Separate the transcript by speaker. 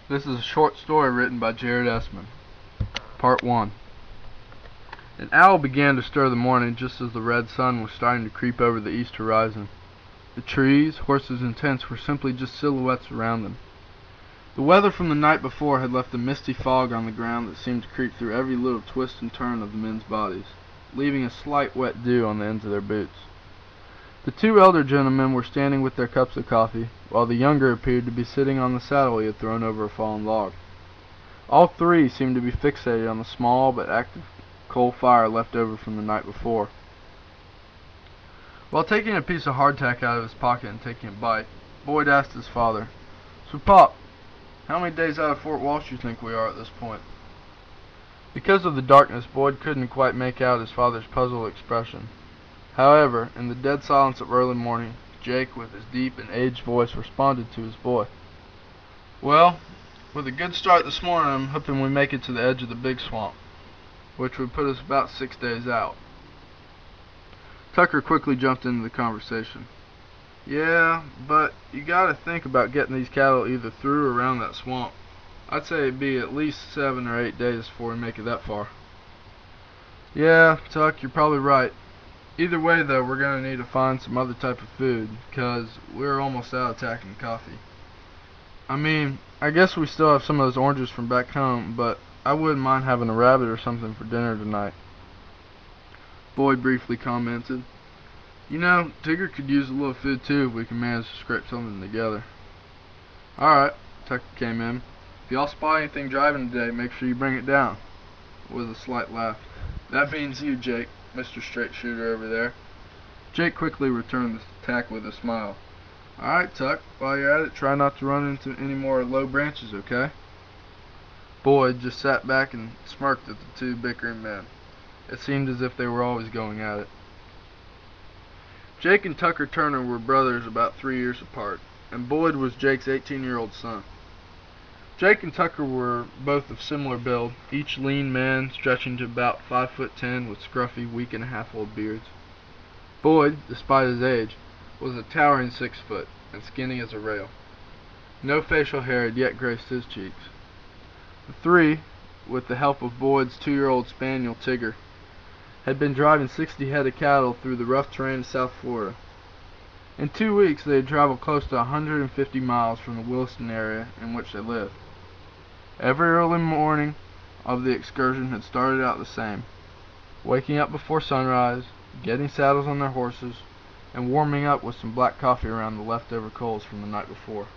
Speaker 1: This is a short story written by Jared Essman. Part 1. An owl began to stir the morning just as the red sun was starting to creep over the east horizon. The trees, horses, and tents were simply just silhouettes around them. The weather from the night before had left a misty fog on the ground that seemed to creep through every little twist and turn of the men's bodies, leaving a slight wet dew on the ends of their boots. The two elder gentlemen were standing with their cups of coffee, while the younger appeared to be sitting on the saddle he had thrown over a fallen log. All three seemed to be fixated on the small but active coal fire left over from the night before. While taking a piece of hardtack out of his pocket and taking a bite, Boyd asked his father, "So, Pop, how many days out of Fort Walsh you think we are at this point?" Because of the darkness, Boyd couldn't quite make out his father's puzzled expression. However, in the dead silence of early morning, Jake, with his deep and aged voice, responded to his boy. "Well, with a good start this morning, I'm hoping we make it to the edge of the big swamp, which would put us about 6 days out." Tucker quickly jumped into the conversation. "Yeah, but you gotta think about getting these cattle either through or around that swamp. I'd say it'd be at least 7 or 8 days before we make it that far." "Yeah, Tuck, you're probably right. Either way, though, we're going to need to find some other type of food, because we're almost out of tack and coffee. I mean, I guess we still have some of those oranges from back home, but I wouldn't mind having a rabbit or something for dinner tonight," Boyd briefly commented. "You know, Tigger could use a little food too if we can manage to scrape something together." "Alright," Tucker came in. "If y'all spot anything driving today, make sure you bring it down," with a slight laugh. "That means you, Jake, Mr. Straight Shooter over there." Jake quickly returned the attack with a smile. "Alright, Tuck, while you're at it, try not to run into any more low branches, okay?" Boyd just sat back and smirked at the two bickering men. It seemed as if they were always going at it. Jake and Tucker Turner were brothers about 3 years apart, and Boyd was Jake's 18-year-old son. Jake and Tucker were both of similar build, each lean men stretching to about 5'10" with scruffy, week-and-a-half-old beards. Boyd, despite his age, was a towering 6 foot, and skinny as a rail. No facial hair had yet graced his cheeks. The three, with the help of Boyd's 2-year-old spaniel Tigger, had been driving 60 head of cattle through the rough terrain of South Florida. In 2 weeks they had traveled close to 150 miles from the Williston area in which they lived. Every early morning of the excursion had started out the same, waking up before sunrise, getting saddles on their horses, and warming up with some black coffee around the leftover coals from the night before.